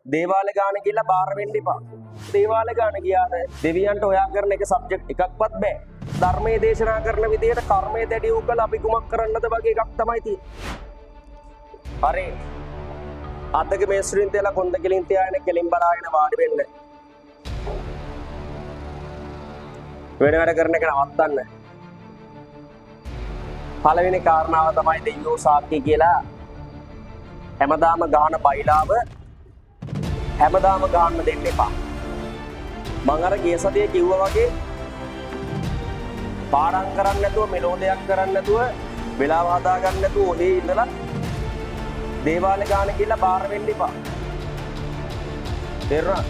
දේවාලේ ගාන කියලා බාර වෙන්න එපා. දේවාලේ ගාන ගියාට දෙවියන්ට ඔයා කරන එක සබ්ජෙක්ට් එකක්වත් බෑ. ධර්මයේ දේශනා කරන විදිහට කර්මයේ දැඩි වූ කල අපි කුමක් කරන්නද වගේ එකක් තමයි තියෙන්නේ. හරි. අදක මේස්ත්‍රීන් තියලා කොන්ද කෙලින් තියාගෙන කෙලින් බලාගෙන වාඩි වෙන්න. වෙන වැඩ කරන එක නවත්තන්න. පළවෙනි කාරණාව තමයි දෙයියෝ සාක්කි කියලා හැමදාම ගාන බයිලාව හැමදාම ගාන්න දෙන්න එපා. මං අර ගිය සතියේ කිව්වා වගේ පාඩම් කරන්න නැතුව මෙලෝඩයක් කරන්න නැතුව වෙලාව හදා ගන්න නැතුව ඔහේ ඉඳලා දේවාලේ ගාන කියලා බාර වෙන්න එපා. තේරුණා?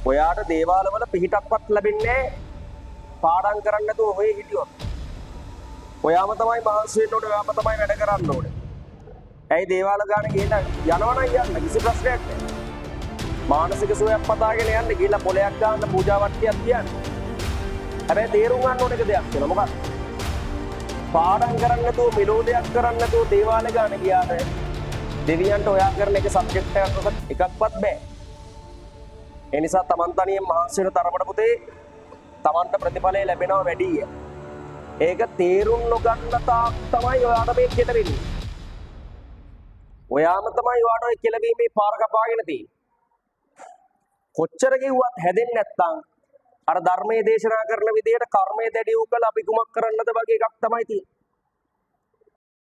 ඔයාට දේවාලවල පිහිටක්වත් ලැබෙන්නේ පාඩම් කරන්න නැතුව ඔහේ හිටියොත්. ඔයාම තමයි මහන්සි වෙන්න ඕනේ, ඔයාම තමයි වැඩ කරන්න ඕනේ. ඇයි දේවාල ගාන ගිහින් යනවනම් යන්න කිසි ප්‍රශ්නයක් නැහැ. මානසික සුවයක් පතාගෙන යන්න ගිහිල්ලා පොලයක් ගන්න පූජාවක් තියන්න. හැබැයි තේරුම් ගන්න ඕන එක දෙයක් කියලා. මොකක්ද? පාඩම් කරන්න නැතුව මෙලෝඩයක් කරන්න නැතුව දේවාල ගාන ගියාට දෙවියන්ට ඔයා කරන එක සබ්ජෙක්ට් එකක්වත් බෑ. ඒ නිසා Taman තනියෙන් මහන්සි වෙන තරමට පුතේ Tamanට ප්‍රතිඵලය ලැබෙනවා වැඩි. ඒක තේරුම් නොගන්න තාක් තමයි ඔයාට මේ කෙලවෙන්නේ. ඔයාම තමයි ඔයාට ඔය කෙලවීමේ පාර කපාගෙන තියෙන්නේ. කොච්චර කිව්වත් හැදෙන්නේ නැත්නම් අර ධර්මයේ දේශනා කරන විදිහට කර්මයේ දැඩි වූ කල අපි කුමක් කරන්නද වගේ එකක් තමයි තියෙන්නේ.